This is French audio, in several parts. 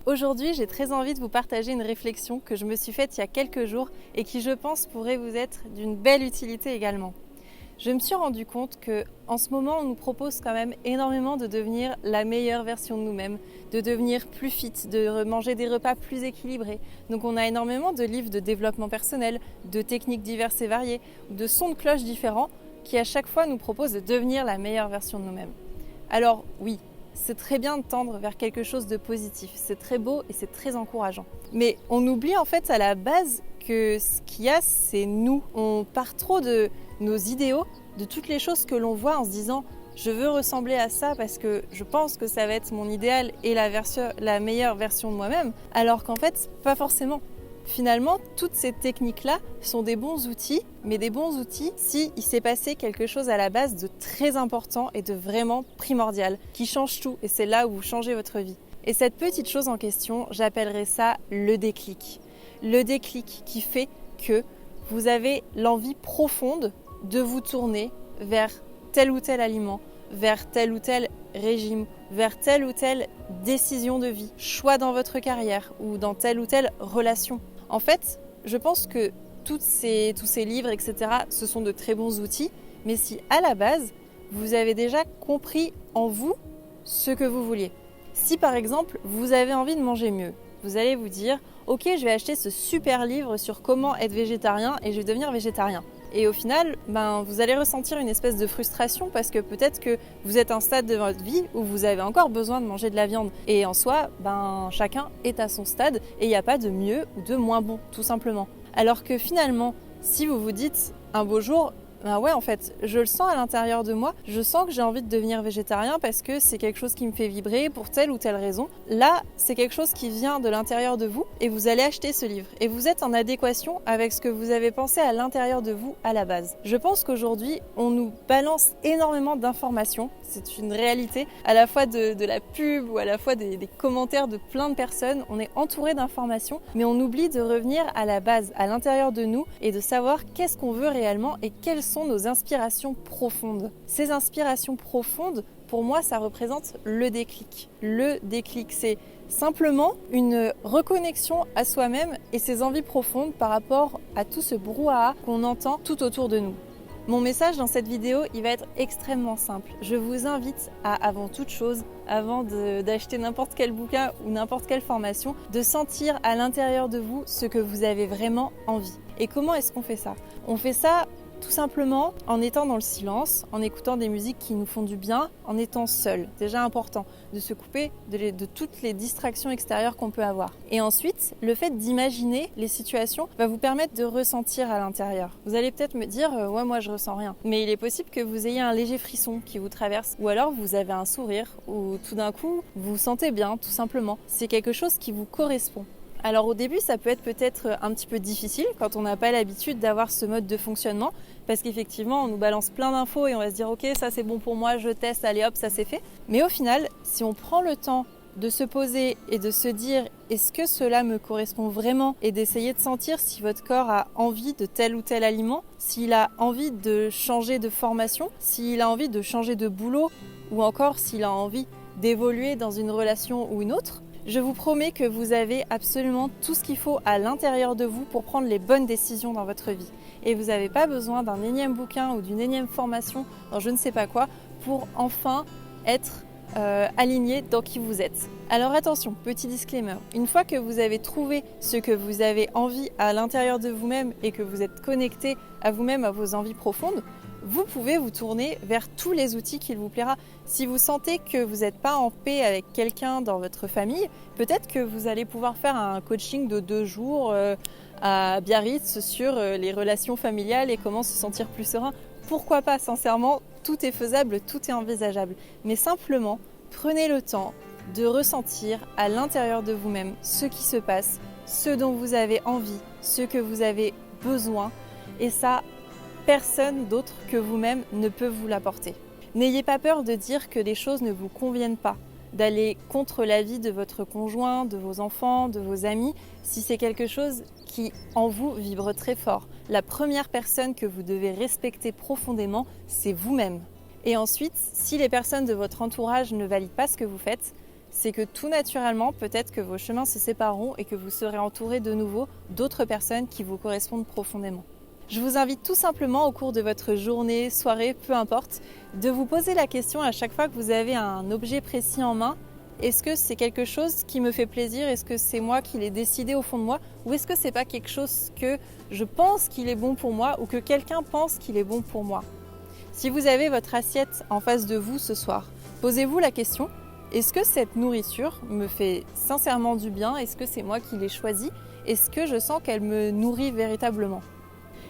Aujourd'hui, j'ai très envie de vous partager une réflexion que je me suis faite il y a quelques jours et qui, je pense, pourrait vous être d'une belle utilité également. Je me suis rendu compte qu'en ce moment, on nous propose quand même énormément de devenir la meilleure version de nous-mêmes, de devenir plus fit, de manger des repas plus équilibrés. Donc on a énormément de livres de développement personnel, de techniques diverses et variées, de sons de cloche différents qui à chaque fois nous proposent de devenir la meilleure version de nous-mêmes. Alors oui, c'est très bien de tendre vers quelque chose de positif, c'est très beau et c'est très encourageant. Mais on oublie en fait à la base que ce qu'il y a, c'est nous. On part trop de nos idéaux, de toutes les choses que l'on voit en se disant « je veux ressembler à ça parce que je pense que ça va être mon idéal et la meilleure version de moi-même », alors qu'en fait, pas forcément. Finalement, toutes ces techniques-là sont des bons outils, mais des bons outils si il s'est passé quelque chose à la base de très important et de vraiment primordial, qui change tout, et c'est là où vous changez votre vie. Et cette petite chose en question, j'appellerais ça le déclic. Le déclic qui fait que vous avez l'envie profonde de vous tourner vers tel ou tel aliment, vers tel ou tel régime, vers telle ou telle décision de vie, choix dans votre carrière ou dans telle ou telle relation. En fait, je pense que tous ces livres, etc., ce sont de très bons outils, mais si à la base, vous avez déjà compris en vous ce que vous vouliez. Si par exemple, vous avez envie de manger mieux, vous allez vous dire « Ok, je vais acheter ce super livre sur comment être végétarien et je vais devenir végétarien ». Et au final, vous allez ressentir une espèce de frustration parce que peut-être que vous êtes à un stade de votre vie où vous avez encore besoin de manger de la viande. Et en soi, chacun est à son stade et il n'y a pas de mieux ou de moins bon, tout simplement. Alors que finalement, si vous vous dites un beau jour, ouais, en fait, je le sens à l'intérieur de moi, je sens que j'ai envie de devenir végétarien parce que c'est quelque chose qui me fait vibrer pour telle ou telle raison. Là, c'est quelque chose qui vient de l'intérieur de vous et vous allez acheter ce livre. Et vous êtes en adéquation avec ce que vous avez pensé à l'intérieur de vous à la base. Je pense qu'aujourd'hui, on nous balance énormément d'informations, c'est une réalité, à la fois de la pub ou à la fois des commentaires de plein de personnes. On est entouré d'informations, mais on oublie de revenir à la base, à l'intérieur de nous et de savoir qu'est-ce qu'on veut réellement et quelles sont nos inspirations profondes. Ces inspirations profondes, pour moi, ça représente le déclic. Le déclic, c'est simplement une reconnexion à soi-même et ses envies profondes par rapport à tout ce brouhaha qu'on entend tout autour de nous. Mon message dans cette vidéo, il va être extrêmement simple. Je vous invite à, avant toute chose, avant d'acheter n'importe quel bouquin ou n'importe quelle formation, de sentir à l'intérieur de vous ce que vous avez vraiment envie. Et comment est-ce qu'on fait ça ? On fait ça tout simplement en étant dans le silence, en écoutant des musiques qui nous font du bien, en étant seul. Déjà important de se couper de toutes les distractions extérieures qu'on peut avoir. Et ensuite, le fait d'imaginer les situations va vous permettre de ressentir à l'intérieur. Vous allez peut-être me dire « ouais, moi je ressens rien ». Mais il est possible que vous ayez un léger frisson qui vous traverse. Ou alors vous avez un sourire, ou tout d'un coup, vous vous sentez bien, tout simplement. C'est quelque chose qui vous correspond. Alors au début, ça peut être peut-être un petit peu difficile quand on n'a pas l'habitude d'avoir ce mode de fonctionnement parce qu'effectivement, on nous balance plein d'infos et on va se dire « Ok, ça c'est bon pour moi, je teste, allez hop, ça c'est fait ». Mais au final, si on prend le temps de se poser et de se dire « Est-ce que cela me correspond vraiment ?» et d'essayer de sentir si votre corps a envie de tel ou tel aliment, s'il a envie de changer de formation, s'il a envie de changer de boulot ou encore s'il a envie d'évoluer dans une relation ou une autre, je vous promets que vous avez absolument tout ce qu'il faut à l'intérieur de vous pour prendre les bonnes décisions dans votre vie. Et vous n'avez pas besoin d'un énième bouquin ou d'une énième formation dans je ne sais pas quoi pour enfin être aligné dans qui vous êtes. Alors attention, petit disclaimer, une fois que vous avez trouvé ce que vous avez envie à l'intérieur de vous-même et que vous êtes connecté à vous-même, à vos envies profondes, vous pouvez vous tourner vers tous les outils qu'il vous plaira. Si vous sentez que vous n'êtes pas en paix avec quelqu'un dans votre famille, peut-être que vous allez pouvoir faire un coaching de 2 jours à Biarritz sur les relations familiales et comment se sentir plus serein. Pourquoi pas, sincèrement, tout est faisable, tout est envisageable. Mais simplement, prenez le temps de ressentir à l'intérieur de vous-même ce qui se passe, ce dont vous avez envie, ce que vous avez besoin. Et ça, personne d'autre que vous-même ne peut vous l'apporter. N'ayez pas peur de dire que les choses ne vous conviennent pas, d'aller contre l'avis de votre conjoint, de vos enfants, de vos amis, si c'est quelque chose qui en vous vibre très fort. La première personne que vous devez respecter profondément, c'est vous-même. Et ensuite, si les personnes de votre entourage ne valident pas ce que vous faites, c'est que tout naturellement, peut-être que vos chemins se sépareront et que vous serez entouré de nouveau d'autres personnes qui vous correspondent profondément. Je vous invite tout simplement au cours de votre journée, soirée, peu importe, de vous poser la question à chaque fois que vous avez un objet précis en main. Est-ce que c'est quelque chose qui me fait plaisir? Est-ce que c'est moi qui l'ai décidé au fond de moi? Ou est-ce que c'est pas quelque chose que je pense qu'il est bon pour moi ou que quelqu'un pense qu'il est bon pour moi? Si vous avez votre assiette en face de vous ce soir, posez-vous la question, est-ce que cette nourriture me fait sincèrement du bien? Est-ce que c'est moi qui l'ai choisie? Est-ce que je sens qu'elle me nourrit véritablement?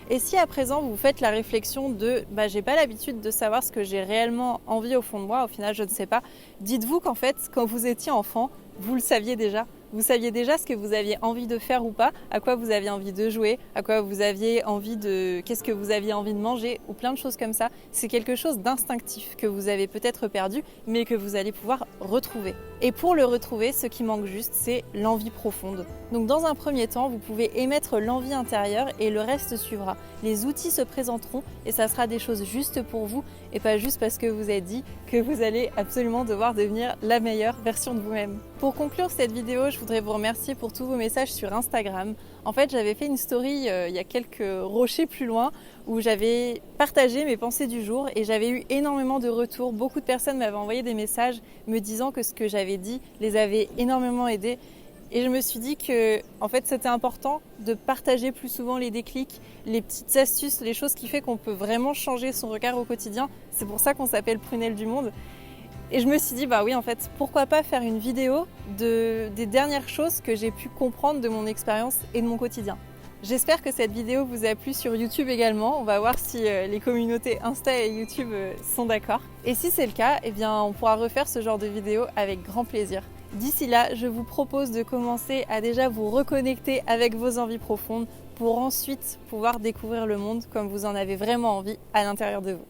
Et si à présent vous faites la réflexion de j'ai pas l'habitude de savoir ce que j'ai réellement envie au fond de moi, au final je ne sais pas, dites-vous qu'en fait quand vous étiez enfant, vous le saviez déjà. Vous saviez déjà ce que vous aviez envie de faire ou pas, à quoi vous aviez envie de jouer, à quoi vous aviez envie de... qu'est-ce que vous aviez envie de manger, ou plein de choses comme ça. C'est quelque chose d'instinctif que vous avez peut-être perdu, mais que vous allez pouvoir retrouver. Et pour le retrouver, ce qui manque juste, c'est l'envie profonde. Donc dans un premier temps, vous pouvez émettre l'envie intérieure et le reste suivra. Les outils se présenteront et ça sera des choses justes pour vous et pas juste parce que vous avez dit que vous allez absolument devoir devenir la meilleure version de vous-même. Pour conclure cette vidéo, je voudrais vous remercier pour tous vos messages sur Instagram. En fait, j'avais fait une story il y a quelques rochers plus loin où j'avais partagé mes pensées du jour et j'avais eu énormément de retours. Beaucoup de personnes m'avaient envoyé des messages me disant que ce que j'avais dit les avait énormément aidés. Et je me suis dit que en fait, c'était important de partager plus souvent les déclics, les petites astuces, les choses qui font qu'on peut vraiment changer son regard au quotidien. C'est pour ça qu'on s'appelle Prunelle du Monde. Et je me suis dit, oui, en fait, pourquoi pas faire une vidéo des dernières choses que j'ai pu comprendre de mon expérience et de mon quotidien. J'espère que cette vidéo vous a plu sur YouTube également. On va voir si les communautés Insta et YouTube sont d'accord. Et si c'est le cas, on pourra refaire ce genre de vidéo avec grand plaisir. D'ici là, je vous propose de commencer à déjà vous reconnecter avec vos envies profondes pour ensuite pouvoir découvrir le monde comme vous en avez vraiment envie à l'intérieur de vous.